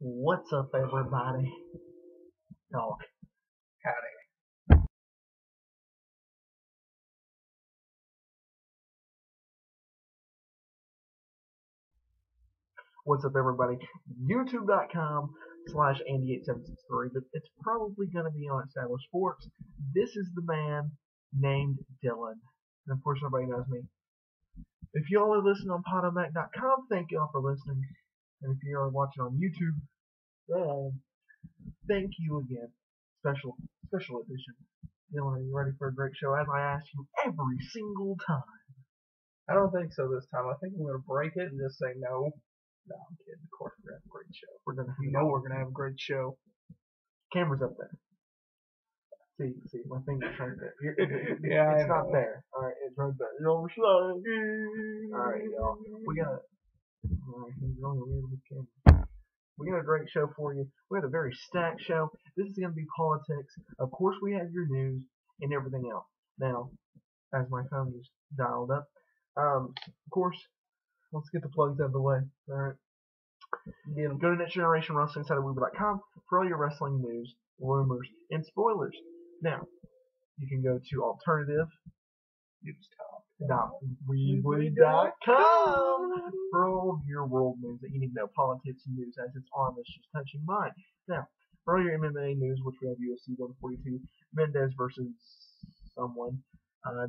What's up, everybody? Talk. Howdy. What's up, everybody? YouTube.com/Andy8763, but it's probably going to be on Established Sports. This is the man named Dylan. And of course, everybody knows me. If y'all are listening on Podomac.com, thank y'all for listening. And if you are watching on YouTube, thank you again. Special edition. Dylan, are you ready for a great show? As I ask you every single time. I don't think so this time. I think I'm going to break it and just say no. No, I'm kidding. Of course we're going to have a great show. We're going to have a great show. Camera's up there. See, my finger's right there. Yeah, it's not there. Alright, it's right there. You overslide. Alright, y'all. We got a great show for you. We got a very stacked show. This is going to be politics. Of course, we have your news and everything else. Now, as my phone just dialed up, of course, let's get the plugs out of the way. Alright. Go to nextgenerationwrestlingsideofweaver.com for all your wrestling news, rumors, and spoilers. Now, you can go to alternative.weebly.com for all of your world news that you need to know, politics and news as its arm is just touching mine. Now, for all your MMA news, which we have UFC 142, Mendez versus someone,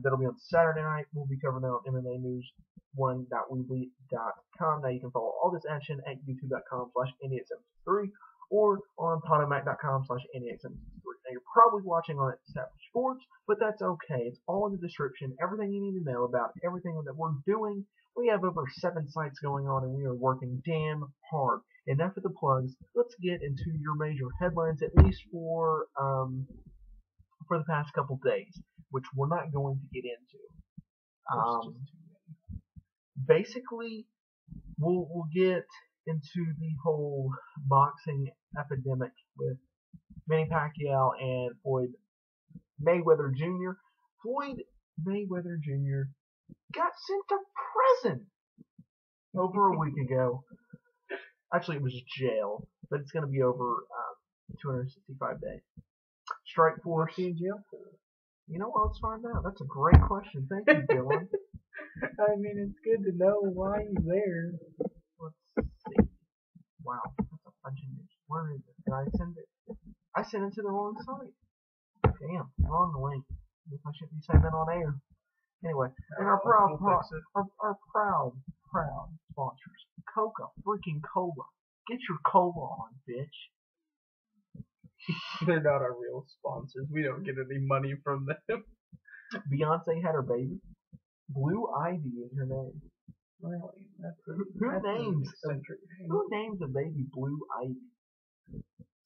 that'll be on Saturday night. We'll be covering that on MMA News 1.weebly.com. Now you can follow all this action at youtube.com/Andy8763 or on podomac.com/Andy8763. Now you're probably watching on Established Sports, but that's okay. It's all in the description. Everything you need to know about everything that we're doing. We have over 7 sites going on, and we are working damn hard. Enough of the plugs. Let's get into your major headlines, at least for the past couple days, which we're not going to get into. Basically, we'll get into the whole boxing epidemic with Manny Pacquiao and Floyd Mayweather Jr. Floyd Mayweather Jr. got sent to prison over a week ago. Actually, it was jail, but it's going to be over 265 days. Strike Force. What's he in jail for? You know what? Let's find out. That's a great question. Thank you, Dylan. I mean, it's good to know why he's there. Let's see. Wow, that's a bunch of news. Where is it? Did I send it? I sent it to the wrong site. Damn, wrong link. I shouldn't be saying that on air. Anyway, and our proud sponsors, Coca-Cola. Get your cola on, bitch. They're not our real sponsors. We don't get any money from them. Beyonce had her baby. Blue Ivy is her name. Really? Who names a baby Blue Ivy?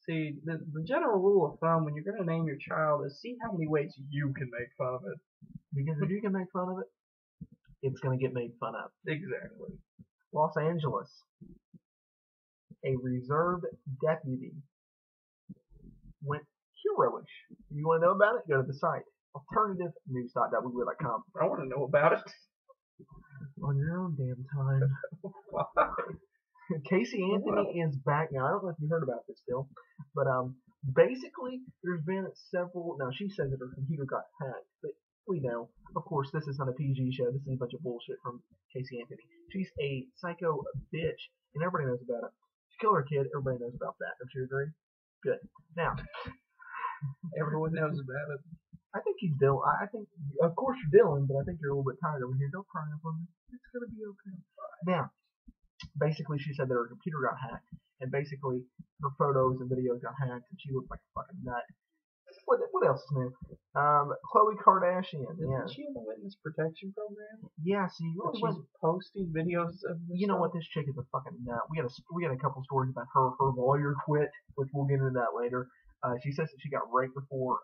See, the general rule of thumb when you're going to name your child is see how many ways you can make fun of it. Because if you can make fun of it, it's going to get made fun of. Exactly. Los Angeles. A reserve deputy went heroish. You want to know about it? Go to the site. alternativenews.weebly.com. I want to know about it. On your own damn time. Why? Casey Anthony is back now. I don't know if you heard about this still, but basically there's been several. Now she said that her computer got hacked, but we know, of course, this is not a PG show. This is a bunch of bullshit from Casey Anthony. She's a psycho bitch, and everybody knows about it. She killed her kid. Everybody knows about that. Don't you agree? Good. Now, everyone knows about it. I think he's Dylan. I think, of course, you're Dylan, but I think you're a little bit tired over here. Don't cry up on me. It's gonna be okay. Now, basically, she said that her computer got hacked, and basically her photos and videos got hacked, and she looked like a fucking nut. What else is new? Khloe Kardashian. Isn't she in the witness protection program? Yeah. So she's posting videos of this. You know what? This chick is a fucking nut. We got a couple stories about her. Her lawyer quit, which we'll get into that later. She says that she got raped before.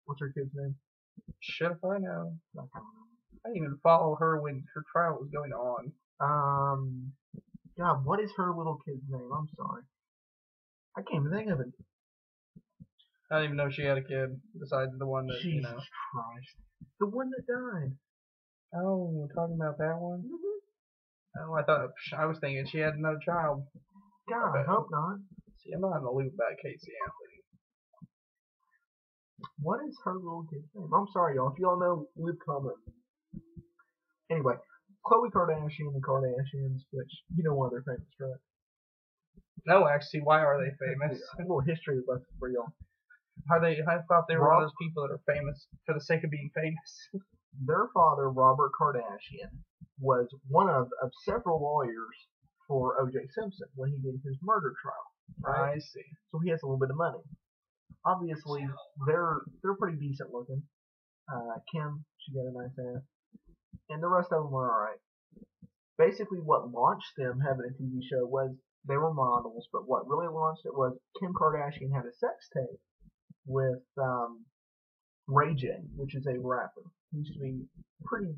What's her kid's name? Shit if I know. I can't remember. I didn't even follow her when her trial was going on. God, what is her little kid's name? I'm sorry. I can't even think of it. I didn't even know she had a kid besides the one that, Jesus Christ. The one that died. Oh, we're talking about that one? Mm-hmm. Oh, I was thinking she had another child. God, I hope not. See, I'm not in the loop about Casey Anthony. What is her little kid's name? I'm sorry, y'all. If y'all know, leave a comment. Anyway, Khloe Kardashian and the Kardashians, which you know why they're famous, right? No, actually, why are they famous? A little history lesson for y'all. I thought they were one of those people that are famous for the sake of being famous. Their father, Robert Kardashian, was one of several lawyers for O.J. Simpson when he did his murder trial. Right? I see. So he has a little bit of money. Obviously, they're pretty decent looking. Kim, she got a nice ass, and the rest of them were alright. Basically, what launched them having a TV show was they were models, but what really launched it was Kim Kardashian had a sex tape with Ray J, which is a rapper. He used to be pretty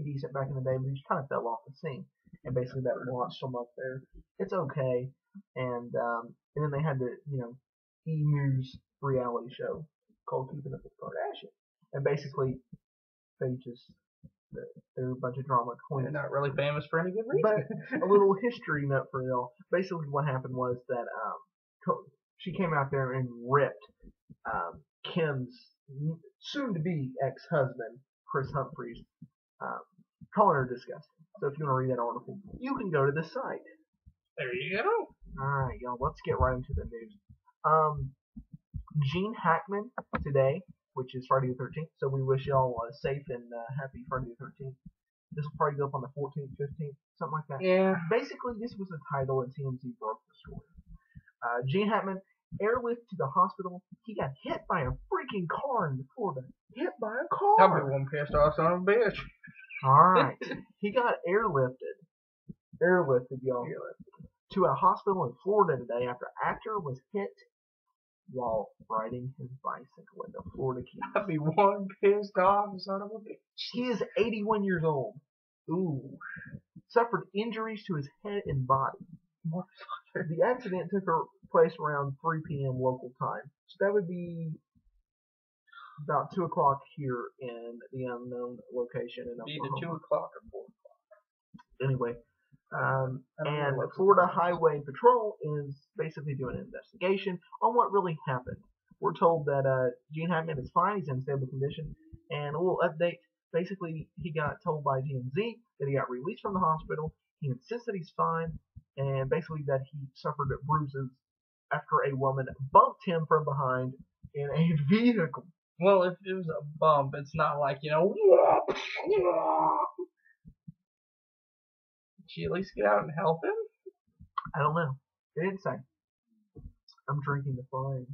decent back in the day, but he just kind of fell off the scene. And basically that launched them up there. It's okay. And then they had the E! News reality show called Keeping Up with Kardashian. And basically they're a bunch of drama queens. They're not really famous for any good reason. But a little history note for y'all. Basically what happened was that she came out there and ripped Kim's soon-to-be ex-husband, Chris Humphries, calling her disgusting. So if you want to read that article, you can go to the site. There you go. Alright, y'all, let's get right into the news. Gene Hackman today, which is Friday the 13th, so we wish y'all a safe and happy Friday the 13th. This will probably go up on the 14th, 15th, something like that. Yeah. Basically, this was the title, and TMZ broke the story. Gene Hackman, airlift to the hospital. He got hit by a freaking car in Florida. Hit by a car. That'll be one pissed off son of a bitch. Alright. He got airlifted, y'all, to a hospital in Florida today after actor was hit while riding his bicycle in the Florida Keys. That'd be one pissed off son of a bitch. He is 81 years old. Ooh. Suffered injuries to his head and body. The accident took place around 3 p.m. local time. So that would be about 2 o'clock here in the unknown location in Oklahoma. Either 2 o'clock or 4 o'clock. Anyway, and Florida Highway Patrol is basically doing an investigation on what really happened. We're told that Gene Hackman is fine, he's in stable condition, and a little update. Basically, he got told by TMZ that he got released from the hospital. He insists that he's fine, and basically that he suffered bruises after a woman bumped him from behind in a vehicle. Well, if it was a bump, it's not like, Did she at least get out and help him? I don't know. They didn't say. I'm drinking the fine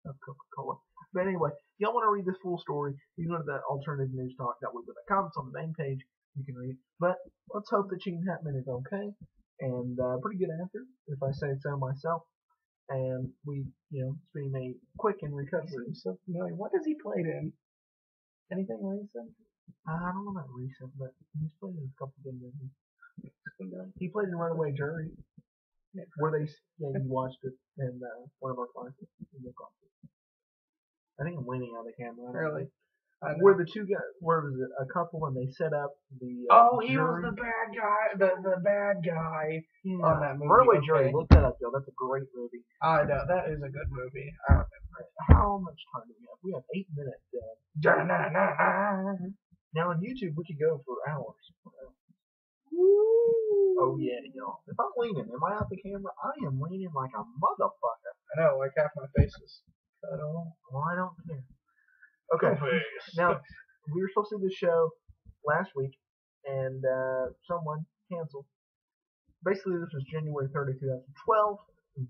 of Coca-Cola. But anyway, y'all want to read this full story, you go to the alternative news talk.weebly.com. It's on the main page. You can read it. But let's hope that Gene Hackman is okay. And pretty good actor, if I say so myself. And we, it's been a quick in recovery. So familiar. What has he played in? Anything recent? I don't know about recent, but he's played in a couple good movies. He played in Runaway Jury, where you watched it in one of our classes. I think I'm leaning out of the camera. Really? Where the two guys, where was it? A couple, and they set up the. He was the bad guy. The bad guy on that movie. Runaway Jury. Look that up, Joe. That's a great movie. I know that is a good movie. I remember it. How much time do we have? We have 8 minutes. Now on YouTube, we could go for hours. Oh yeah, y'all. If I'm leaning, am I out the camera? I am leaning like a motherfucker. I know, like half my face is cut off. Well, I don't care. Okay. Now, we were supposed to do this show last week, and someone canceled. Basically, this was January 30, 2012,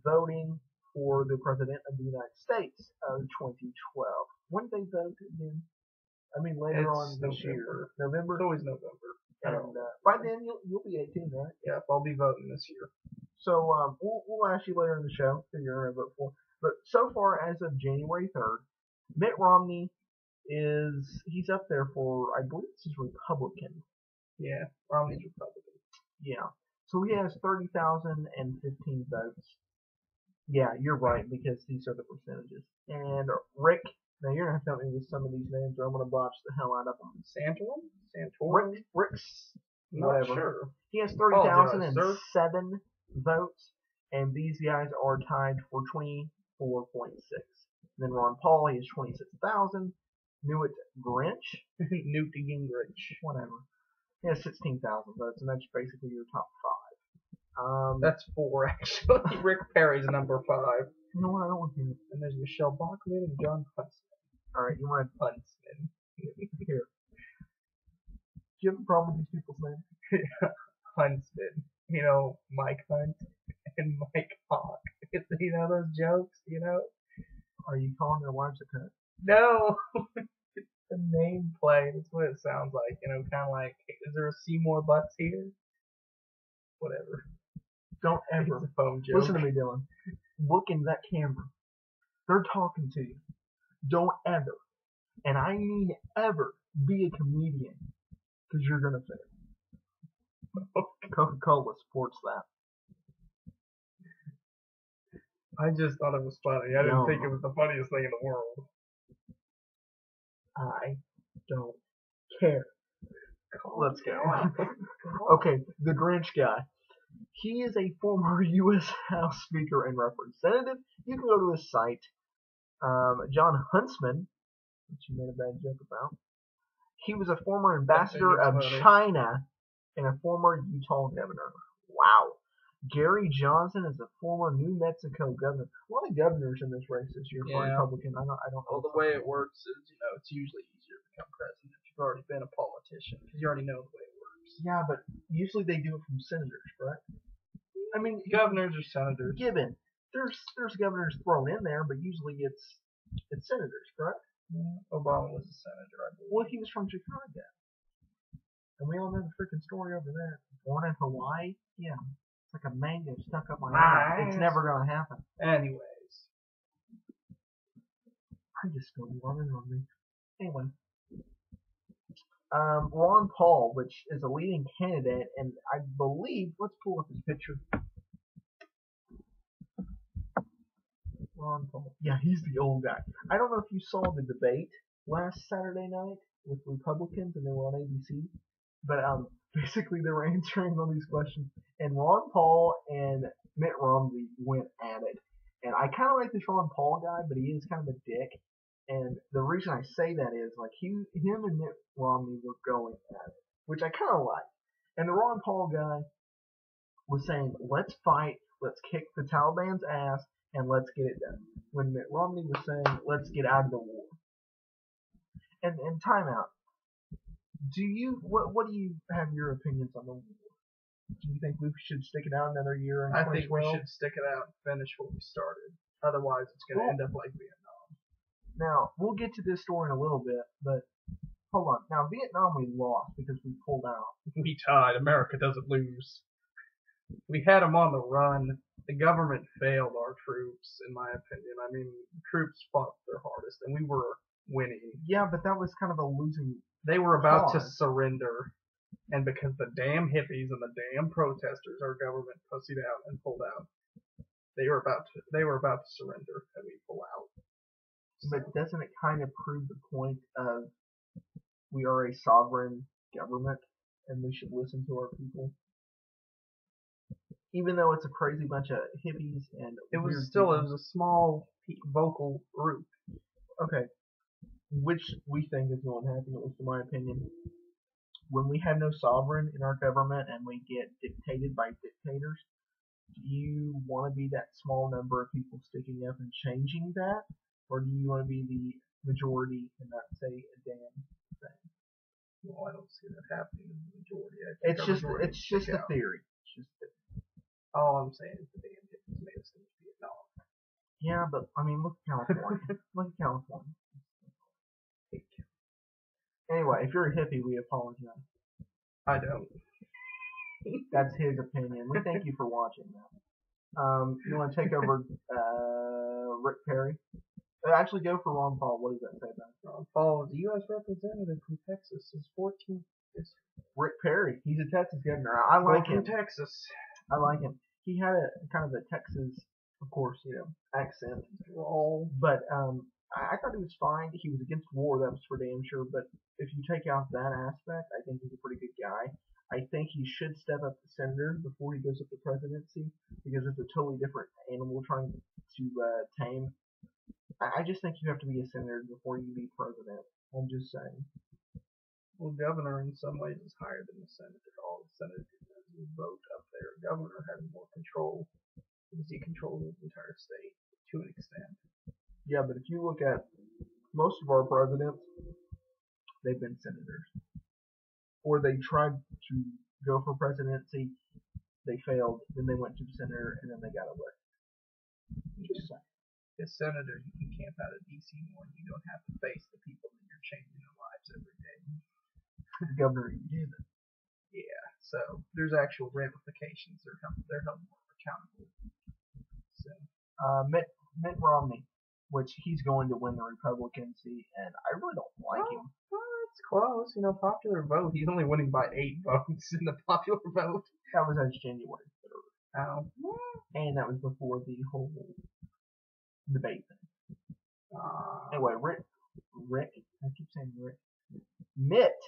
voting for the President of the United States of 2012. When did they vote again? I mean, later on this year. November? It's always November. And by then, you'll be 18, right? Yeah, I'll be voting this year. So we'll ask you later in the show who you're going to vote for. But so far, as of January 3rd, Mitt Romney he's up there for, I believe this is Republican. Yeah, Romney's Republican. Yeah. So he has 30,015 votes. Yeah, you're right, because these are the percentages. And Rick, now you're going to have to help me with some of these names, or I'm going to botch the hell out of them. Rick's, whatever. Not sure. He has 30,007 votes. And these guys are tied for 24.6. Then Ron Paul, he has 26,000. Newt Grinch, Newt Gingrich, whatever. He has 16,000 votes, and that's basically your top 5. That's 4 actually. Rick Perry's number 5. You know what? I don't want to hear it. And there's Michelle Bachmann and John Huntsman. All right, you want Huntsman? Here. Do you have a problem with these people's names? Huntsman. You know, Mike Hunt and Mike Hawk. You know those jokes, you know? Are you calling their wives a cunt? No! It's the name play. That's what it sounds like. You know, kind of like, is there a Seymour Butts here? Whatever. Don't ever. It's a phone joke. Listen to me, Dylan. Look in that camera. They're talking to you. Don't ever, and I mean ever, be a comedian, because you're going to fail. Coca-Cola supports that. I just thought it was funny. I didn't think it was the funniest thing in the world. I don't care. Let's go. Okay, the Grinch guy. He is a former U.S. House Speaker and Representative. You can go to his site. John Huntsman, which you made a bad joke about. He was a former ambassador of China and a former Utah governor. Wow. Gary Johnson is a former New Mexico governor. A lot of governors in this race this year for Republican. I don't know. Well, the way it works is, you know, it's usually easier to become president if you've already been a politician, because you already know the way it works. Yeah, but usually they do it from senators, correct? I mean, governors or senators. Given there's governors thrown in there, but usually it's senators, correct? Yeah, Obama was a senator, I believe. Well, he was from Chicago, and we all know the freaking story over there. Born in Hawaii, yeah, it's like a mango stuck up my ass. It's never gonna happen. Anyways, I just spilled water on me. Anyway. Ron Paul, which is a leading candidate, and I believe, let's pull up his picture. Ron Paul. Yeah, he's the old guy. I don't know if you saw the debate last Saturday night with Republicans, and they were on ABC, but basically they were answering all these questions, and Ron Paul and Mitt Romney went at it. And I kind of like this Ron Paul guy, but he is kind of a dick. And the reason I say that is, like, him and Mitt Romney were going at it, which I kind of like. And the Ron Paul guy was saying, let's fight, let's kick the Taliban's ass, and let's get it done. When Mitt Romney was saying, let's get out of the war. And time out. What do you have your opinions on the war? Do you think we should stick it out another year? I think we should stick it out and finish what we started. Otherwise, it's going to end up like Vietnam. Now, we'll get to this story in a little bit, but hold on. Now, Vietnam we lost because we pulled out. We tied. America doesn't lose. We had them on the run. The government failed our troops, in my opinion. I mean, the troops fought their hardest, and we were winning. Yeah, but that was kind of a losing. They were about to surrender, and because the damn hippies and the damn protesters, our government pussied out and pulled out. They were about to surrender, and we pull out. But doesn't it kind of prove the point of we are a sovereign government and we should listen to our people? Even though it's a crazy bunch of hippies and it was a small vocal group. Okay, which we think is going to happen, at least in my opinion. When we have no sovereign in our government and we get dictated by dictators, do you want to be that small number of people sticking up and changing that? Or do you want to be the majority and not say a damn thing? Well, I don't see that happening in the majority. It's just a theory. It's just a theory. All I'm saying is the damn hippies made us lose Vietnam. Yeah, but I mean, look at California. Look at California. Anyway, if you're a hippie, we apologize. I don't. That's his opinion. We thank you for watching that. You want to take over Rick Perry? Actually, go for Ron Paul. What does that say about him? Ron Paul is a U.S. representative from Texas. His 14th district. Rick Perry. He's a Texas governor. I like him. Texas. I like him. He had a kind of a Texas, of course, accent. But I thought he was fine. He was against war. That was for damn sure. But if you take out that aspect, I think he's a pretty good guy. I think he should step up to senator before he goes up to presidency because it's a totally different animal trying to tame. I just think you have to be a senator before you be president. I'm just saying. Well, governor in some ways is higher than the senator. All the senators vote up there. Governor has more control because he controls the entire state to an extent. Yeah, but if you look at most of our presidents, they've been senators. Or they tried to go for presidency, they failed, then they went to senator, and then they got elected. Just saying. As senator, you can camp out of D.C. more and you don't have to face the people that you're changing their lives every day. Governor, you do that. Yeah, so there's actual ramifications. They're held more accountable. So, Mitt Romney, which he's going to win the Republicancy, and I really don't like him. Well, it's close. Popular vote. He's only winning by 8 votes in the popular vote. That was as January 3rd. Oh. And that was before the whole debate thing. Anyway, I keep saying Rick. Mitt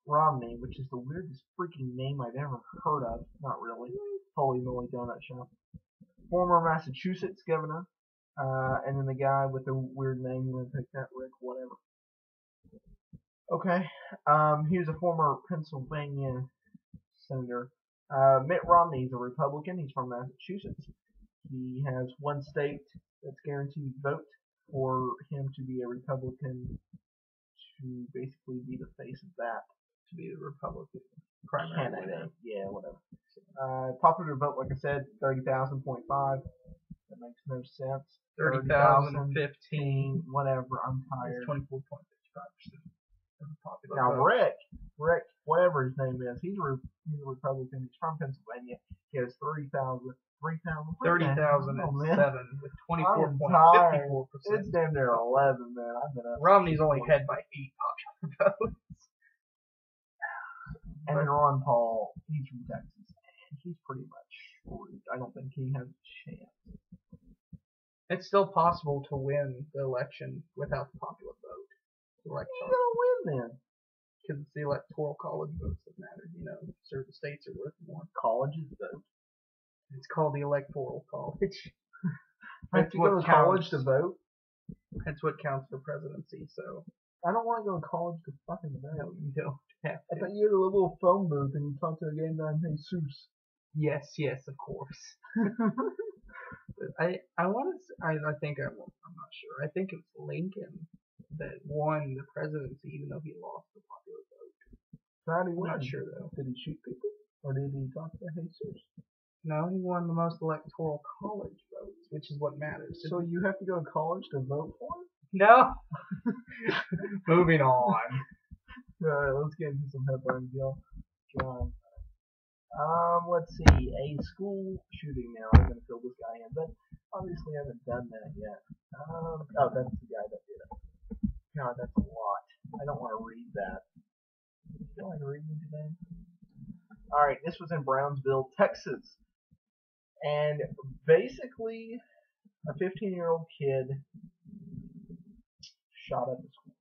Romney, which is the weirdest freaking name I've ever heard of. Not really. Holy moly donut shop. Former Massachusetts governor. And then the guy with the weird name, you want to take that, Rick, whatever. Okay. He was a former Pennsylvania senator. Mitt Romney is a Republican. He's from Massachusetts. He has one state that's guaranteed vote for him to be a Republican, to basically be the face of that, to be the Republican primary candidate. Yeah, whatever. Popular vote, like I said, 30,000.5. That makes no sense. 30,015. Whatever. I'm tired. 24.55% of the popular now, vote. Rick, whatever his name is, he's a Republican. He's from Pennsylvania. He has 30,007 with 24.54%. It's damn near 11, man. I've been up. Romney's only ahead by 8 popular votes. And then Ron Paul, he's from Texas, and he's pretty much screwed. I don't think he has a chance. It's still possible to win the election without the popular vote. He's gonna win then. Because it's the electoral college votes that matter. Certain states are worth more. Colleges vote. It's called the electoral college. I have to go to college to vote? That's what counts for presidency, so. I don't want to go to college to fucking vote. No, you don't have to. I thought you had a little phone booth and you talked to a game named Jesus. Yes, of course. I'm not sure. I think it was Lincoln that won the presidency even though he lost the popular vote. How did he win? I'm not sure though. Did he shoot people? Or did he talk to Jesus? No, he won the most electoral college votes, which is what matters. So you have to go to college to vote for him? No. Moving on. Alright, let's get into some headlines, y'all. Let's see. A school shooting now. I'm going to fill this guy in, but obviously I haven't done that yet. Oh, that's the guy that did it. God, that's a lot. I don't want to read that. Do you feel like reading today? Alright, this was in Brownsville, Texas. And basically, a 15-year-old kid shot at the school.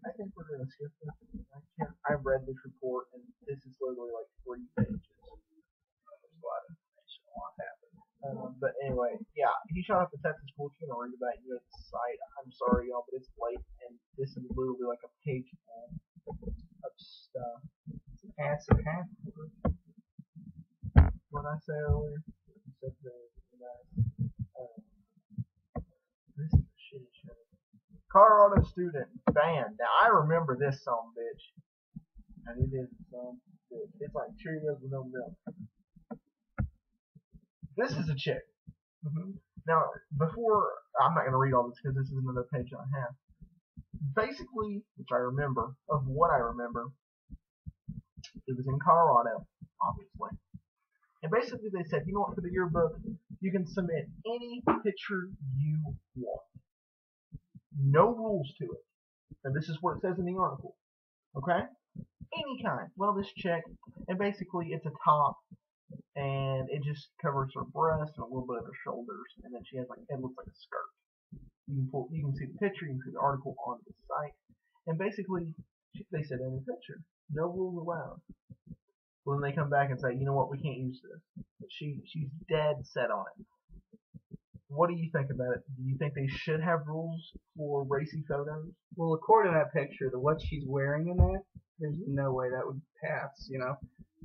I think we're going to skip this. I've read this report, and this is literally like 3 pages. There's a lot of information on what happened. But anyway, yeah, he shot at the Texas school. If you're going to read about it, you go to the site. I'm sorry, y'all, but it's late, and this is literally like a page full of stuff. It's an ass and a half. What did I say earlier? You said this is a shitty show. Colorado student banned. Now I remember this song, bitch. And it is a song, bitch. It's like Cheerios with no milk. This is a chick. Now, I'm not going to read all this because this is another page and a half. Basically, which I remember, of what I remember, it was in Colorado, obviously. And basically they said, you know what, for the yearbook, you can submit any picture you want. No rules to it. And this is what it says in the article. Okay? Any kind. Well, this chick, and basically it's a top, and it just covers her breast and a little bit of her shoulders, and then she has like, it looks like a skirt. You can see the picture. You can see the article on the site, and basically they said in the picture, no rules allowed. Well, then they come back and say, you know what, we can't use this. But she's dead set on it. What do you think about it? Do you think they should have rules for racy photos? Well, according to that picture, what she's wearing in that, there's no way that would pass.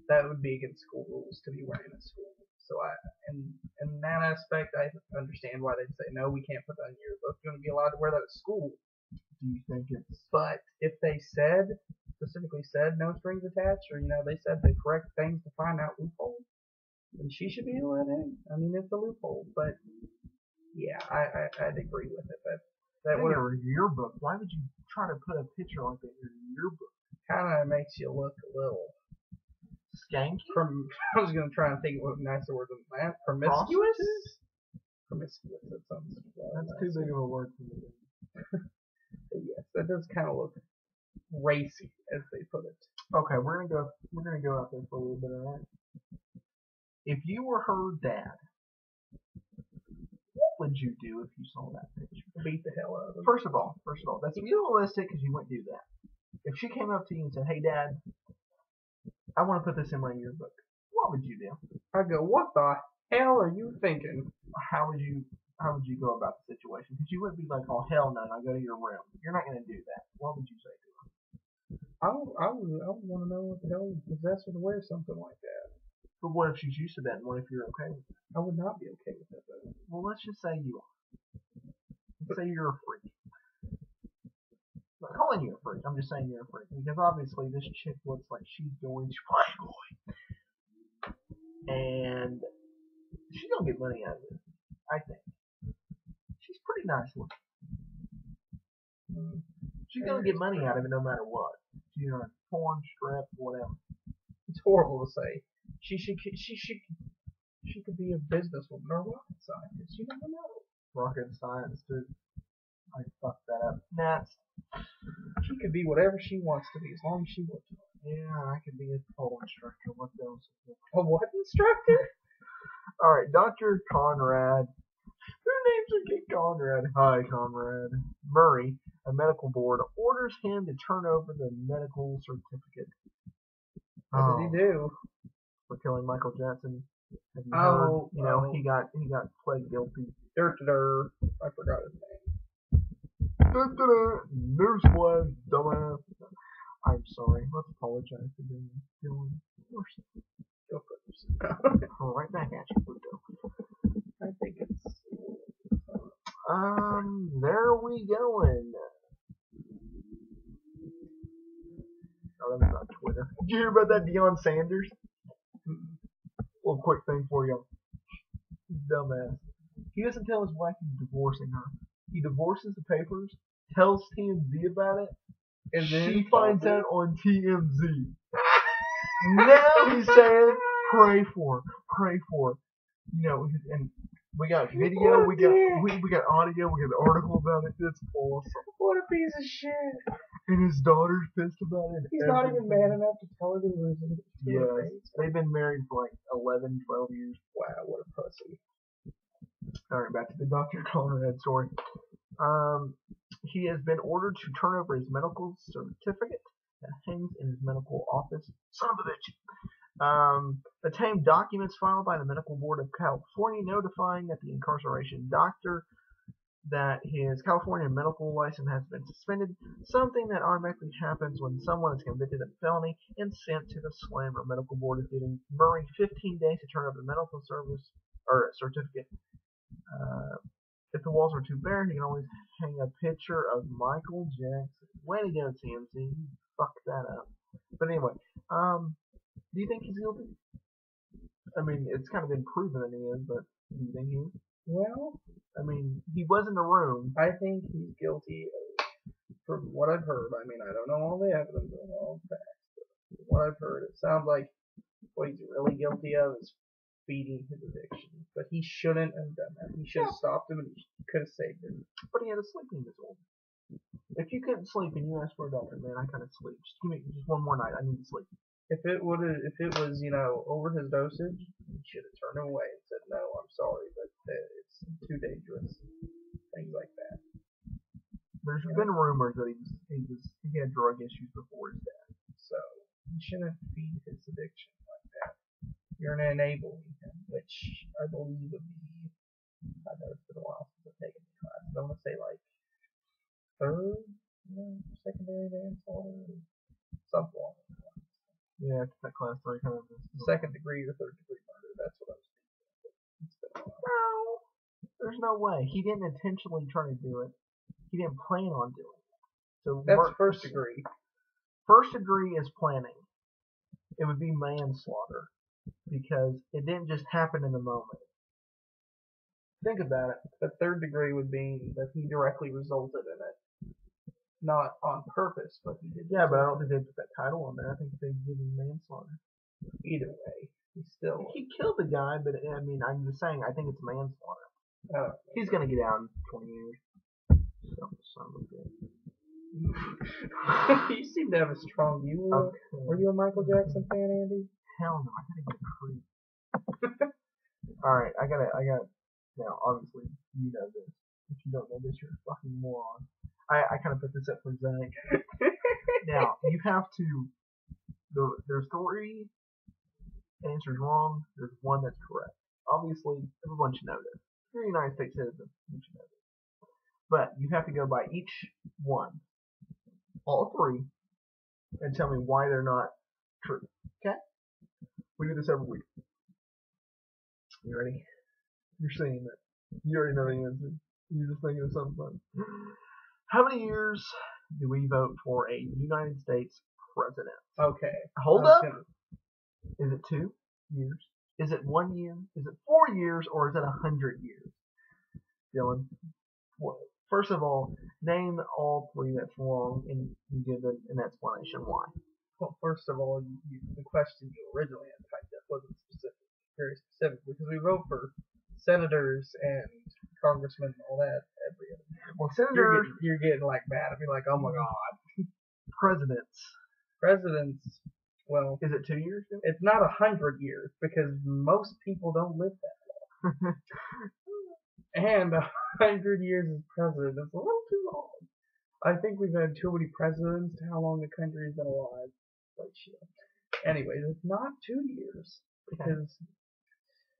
That would be against school rules to be wearing at school. So in that aspect, I understand why they'd say no, we can't put that in your book. You're going to be allowed to wear that at school. Do you think it's? But if they specifically said no strings attached, or they said the correct things to find out loopholes, then she should be let in. I mean, it's a loophole, but yeah, I'd agree with it. That would in your yearbook. Why would you try to put a picture like that in your yearbook? Kind of makes you look a little skanky. I was gonna try and think of a nicer word than that. Promiscuous. Promiscuous. That sounds. That's too big of a word for me. Yes, that does kind of look racy, as they put it. Okay, we're gonna go out there for a little bit, alright? If you were her dad, what would you do if you saw that picture? Beat the hell out of her. First of all, that's realistic because you wouldn't do that. If she came up to you and said, "Hey, Dad, I want to put this in my yearbook," what would you do? I'd go, "What the hell are you thinking?" How would you go about the situation? Because you wouldn't be like, "Oh, hell no, I go to your room." You're not going to do that. What would you say to her? I would want to know what the hell would possess her to wear something like that. But what if she's used to that, and what if you're okay with it? I would not be okay with that, though. Well, let's just say you are. Let's say you're a freak. I'm not calling you a freak. I'm just saying you're a freak. Because obviously this chick looks like she's going to Playboy. And she's going to get money out of it, I think. She's pretty nice looking. She's going to get money out of it no matter what. She's on a porn strip, whatever. It's horrible to say. She could be a businesswoman or a rocket scientist. You never know. Rocket science, dude. I fucked that up. Next. She could be whatever she wants to be as long as she wants to. Yeah, I could be a pole instructor. What else? A what instructor? Alright, Dr. Conrad. Who names a kid Conrad? Hi, Conrad. Murray, a medical board, orders him to turn over the medical certificate. What did he do? For killing Michael Jackson. Have you heard? He got pled guilty. I forgot his name. Newsflash, dumbass. I'm sorry. Let's apologize for doing this. Go put yourself. Right back at you, Pluto. I think it's. There we going. Oh, that's not Twitter. Did you hear about that Deion Sanders? Little quick thing for you. Dumbass. He doesn't tell his wife he's divorcing her. He divorces the papers, tells TMZ about it, and then she finds out on TMZ. Now he's saying, pray for her. And we got video, we got audio, we got an article about it. It's awesome. What a piece of shit. And his daughter's pissed about it. He's not even man enough to tell her the reason. Yes. They've been married for like 11, 12 years. Wow, what a pussy. Alright, back to the Dr. Conrad story. He has been ordered to turn over his medical certificate that hangs in his medical office. Son of a bitch. Obtained documents filed by the Medical Board of California notifying that the incarceration doctor that his California medical license has been suspended, something that automatically happens when someone is convicted of a felony and sent to the Slammer. Medical Board is giving Murray 15 days to turn over the medical service or certificate. If the walls are too bare, he can always hang a picture of Michael Jackson. Way to go, TMZ. You fucked that up. But anyway, do you think he's guilty? I mean, it's kind of been proven that he is, but do you think he is? Well, I mean, he was in the room. I think he's guilty from what I've heard. I mean, I don't know all the evidence or all the facts, but from what I've heard, it sounds like what he's really guilty of is feeding his addiction. But he shouldn't have done that. He should have stopped him and he could have saved him. But he had a sleeping disorder. If you couldn't sleep and you asked for a doctor, man, I couldn't sleep. Just give me just one more night. I need to sleep. If it was, over his dosage, he should have turned him away and said, "No, I'm sorry, but it's too dangerous." Things like that. There's been rumors that he had drug issues before his death. So you shouldn't feed his addiction like that. You're enabling him, which I believe would be. I know it's been a while since I've taken the class. I want to say like third, secondary manslaughter, something along those lines. Yeah, it's that class 3 kind of. Second degree or third degree murder. That's what I was thinking. It's been a while. No, there's no way. He didn't intentionally try to do it. He didn't plan on doing it. So that's first degree. First degree is planning. It would be manslaughter because it didn't just happen in the moment. Think about it. The third degree would be that he directly resulted in it. Not on purpose, but he did. Yeah, but I don't think they put that title on there. I think they give him manslaughter. Either way, he's still. He killed the guy, but I mean, I'm just saying, I think it's manslaughter. Oh. He's gonna get out in 20 years. Son of a bitch. You seem to have a strong view. Okay. Were you a Michael Jackson fan, Andy? Hell no, I gotta get creep. Alright, I gotta. Now, obviously, you know this. If you don't know this, you're a fucking moron. I kind of put this up for Zach. Now, you have to. There's 3 answers wrong. There's 1 that's correct. Obviously, everyone should know this. If you're a United States citizen, you should know this. But you have to go by each one, all 3, and tell me why they're not true. Okay? We do this every week. You ready? You're seeing it. You already know the answer. You're just thinking of something fun. How many years do we vote for a United States president? Okay. Hold up. Is it 2 years? Is it 1 year? Is it 4 years? Or is it 100 years? Dylan, what? First of all, name all 3 that's wrong and give an explanation why. Well, first of all, the question you originally had typed up wasn't specific, very specific, because we vote for senators and congressmen and all that every other year. Well, senators, you're getting like mad at me, like, oh my god. Presidents, well, is it 2 years? It's not 100 years because most people don't live that long. And 100 years as president is a little too long. I think we've had too many presidents to how long the country's been alive. Like shit. Anyways, it's not 2 years because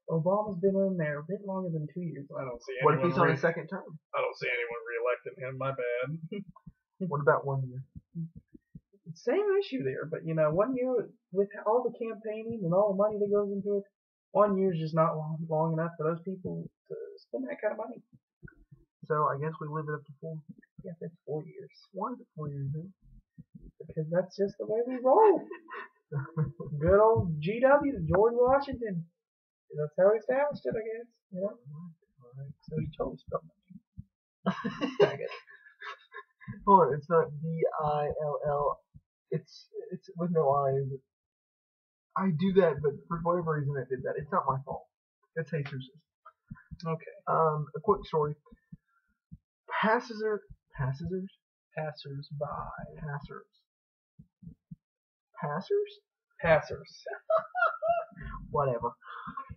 Obama's been in there a bit longer than 2 years. I don't see anyone. What if he's on his second term? I don't see anyone reelecting him. My bad. What about 1 year? Same issue there, but 1 year with all the campaigning and all the money that goes into it, 1 year is just not long enough for those people to spend that kind of money. So I guess we live it up to 4. Yeah, that's 4 years. Why is it 4 years then? Because that's just the way we roll. Good old GW, George Washington. That's how he established it, I guess. Yeah. Alright. So he totally spelled my name. Faggot. Hold on, it's not D-I-L-L. It's with no I, is it? I do that, but for whatever reason I did that. It's not my fault. It's Jesus. Okay. A quick story. Passers. Whatever.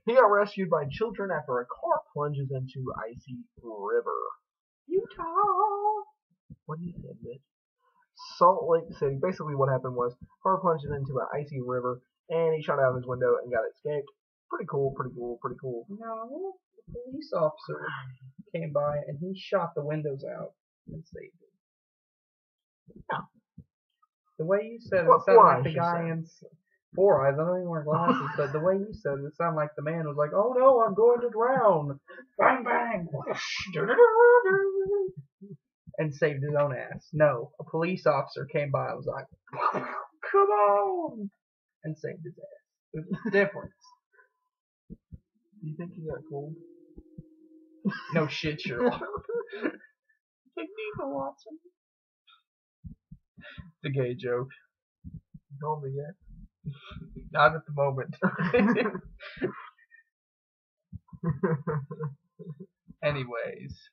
He got rescued by children after a car plunges into icy river. Utah. What do you think, bitch? Salt Lake City. Basically, what happened was car plunged into an icy river, and he shot out of his window and got escaped. Pretty cool. No, the police officer came by and he shot the windows out and saved him. Yeah. The way you said it sounded like the guy in 4 Eyes. I don't even wear glasses, but the way you said it sounded like the man was like, "Oh no, I'm going to drown!" Bang bang, and saved his own ass. No, a police officer came by and was like, "Come on!" and saved his ass. There's a difference. Do you think he got cold? No shit, Sherlock. Take me for Watson. The gay joke. You told me yet? Not at the moment. Anyways.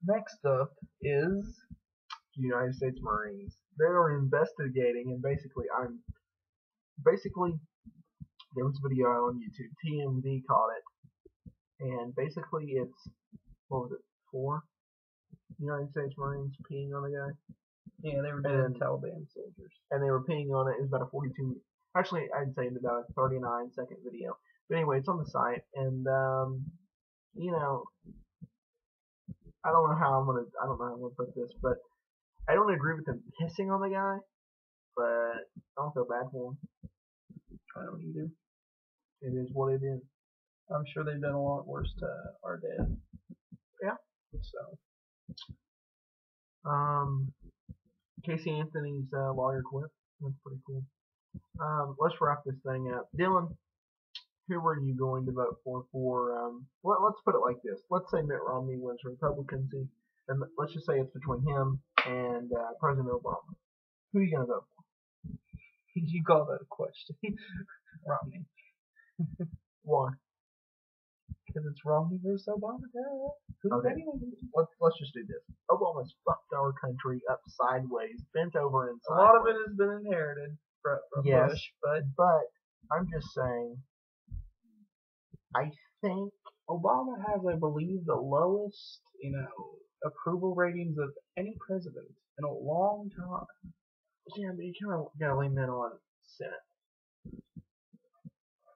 Next up is United States Marines. They are investigating, and basically there was a video on YouTube. TMZ caught it, and basically it's, what was it, 4? United States Marines peeing on a guy. Yeah, they were dead Taliban soldiers. And they were peeing on it. It was about a 42. Actually, I'd say it's about a 39-second video. But anyway, it's on the site, and you know, I don't know how I'm gonna put this, but I don't agree with them pissing on the guy, but I don't feel bad for him. I don't either. It is what it is. I'm sure they've done a lot worse to our dead. Yeah. So. Casey Anthony's lawyer quit. That's pretty cool. Let's wrap this thing up. Dylan, who were you going to vote for? Let's put it like this. Let's say Mitt Romney wins Republicancy, and let's just say it's between him and President Obama. Who are you going to vote for? You call that a question? Romney. Why? Because it's Romney versus Obama. Okay. Let's just do this. Obama's fucked our country up sideways, bent over and sideways. A lot of it has been inherited from Bush, but I'm just saying, I think Obama has, I believe, the lowest, approval ratings of any president in a long time. Yeah, but you kind of gotta lean that on Senate,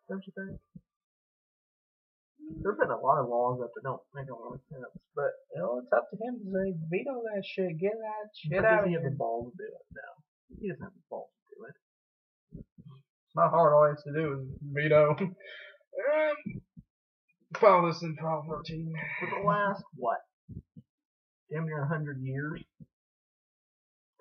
don't you think? There's been a lot of laws that don't make a lot of sense, but it's up to him to say, veto that shit, get that shit does out of he here. have the balls to do it? No, he doesn't have the balls to do it. It's not hard. All he has to do is veto. File this in File 14. For the last, damn near 100 years,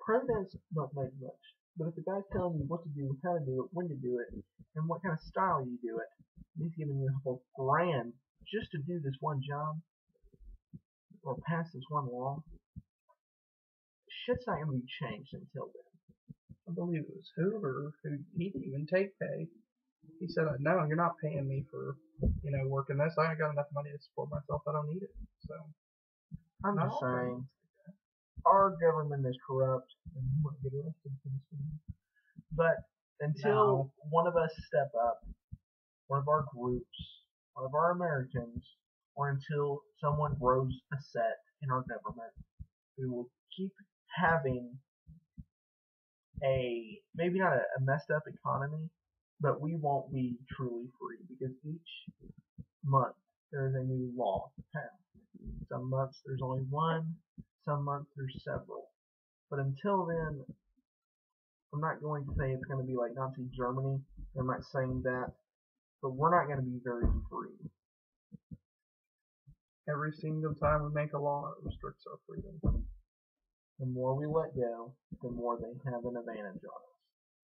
presidents don't make much. But if the guy's telling you what to do, how to do it, when to do it, and what kind of style you do it, he's giving you a couple grand just to do this one job or pass this one law. Shit's not going to be changed until then. I believe it was Hoover who he didn't even take pay. He said, "No, you're not paying me for working this. I got enough money to support myself. I don't need it." So I'm just saying, our government is corrupt, and we want to get arrested for this. But until one of us step up, one of our groups, one of our Americans, or until someone grows a set in our government, we will keep having maybe not a messed up economy, but we won't be truly free because each month there is a new law passed. Some months there's only one, some months there's several. But until then, I'm not going to say it's going to be like Nazi Germany. I'm not saying that, but we're not going to be very free. Every single time we make a law, it restricts our freedom. The more we let go, the more they have an advantage on us.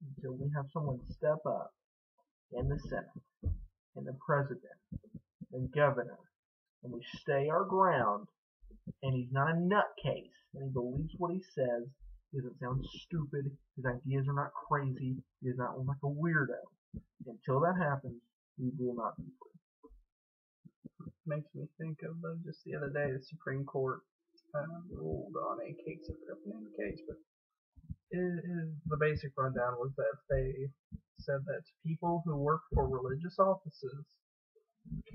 Until we have someone step up in the Senate, and the President, and Governor, and we stay our ground, and he's not a nutcase, and he believes what he says, he doesn't sound stupid, his ideas are not crazy, he does not look like a weirdo. Until that happens, we will not be free. Makes me think of just the other day, the Supreme Court ruled on a case, I forgot the name of the case, but the basic rundown was that they said that people who work for religious offices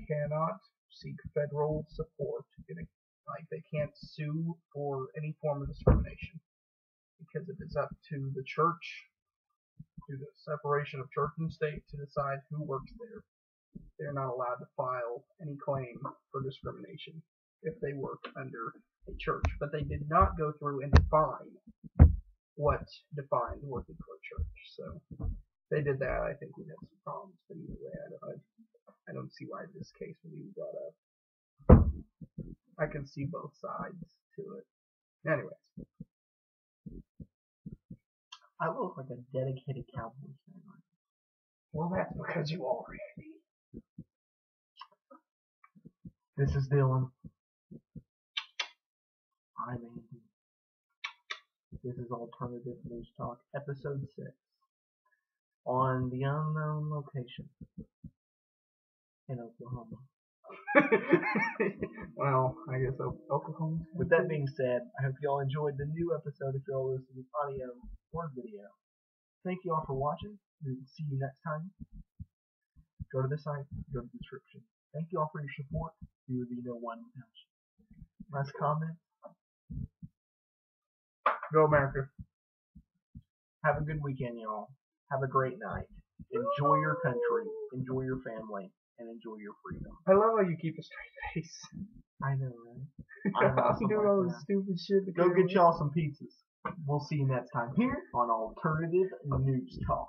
cannot seek federal support. They can't sue for any form of discrimination because it is up to the church, to the separation of church and state, to decide who works there. They're not allowed to file any claim for discrimination if they work under a church. But they did not go through and define what defined working for a church. So if they did that, I think we'd have some problems. But either way, I don't see why this case would be brought up. I can see both sides to it. Anyways. I look like a dedicated Cowboys fan right now. Well, that's because you are, Randy. This is Dylan. I'm Andy. This is Alternative News Talk, Episode 6, on the unknown location in Oklahoma. Well, I guess Oklahoma. With that being said, I hope you all enjoyed the new episode if you're all listening audio or video. Thank you all for watching. We will see you next time. Go to the site, go to the description. Thank you all for your support. You would be no one without you. Last comment? Go America. Have a good weekend, y'all. Have a great night. Enjoy your country, enjoy your family, and enjoy your freedom. I love how you keep a straight face. I know, right? I'm doing all this stupid shit. Go get y'all some pizzas. We'll see you next time here on Alternative News Talk.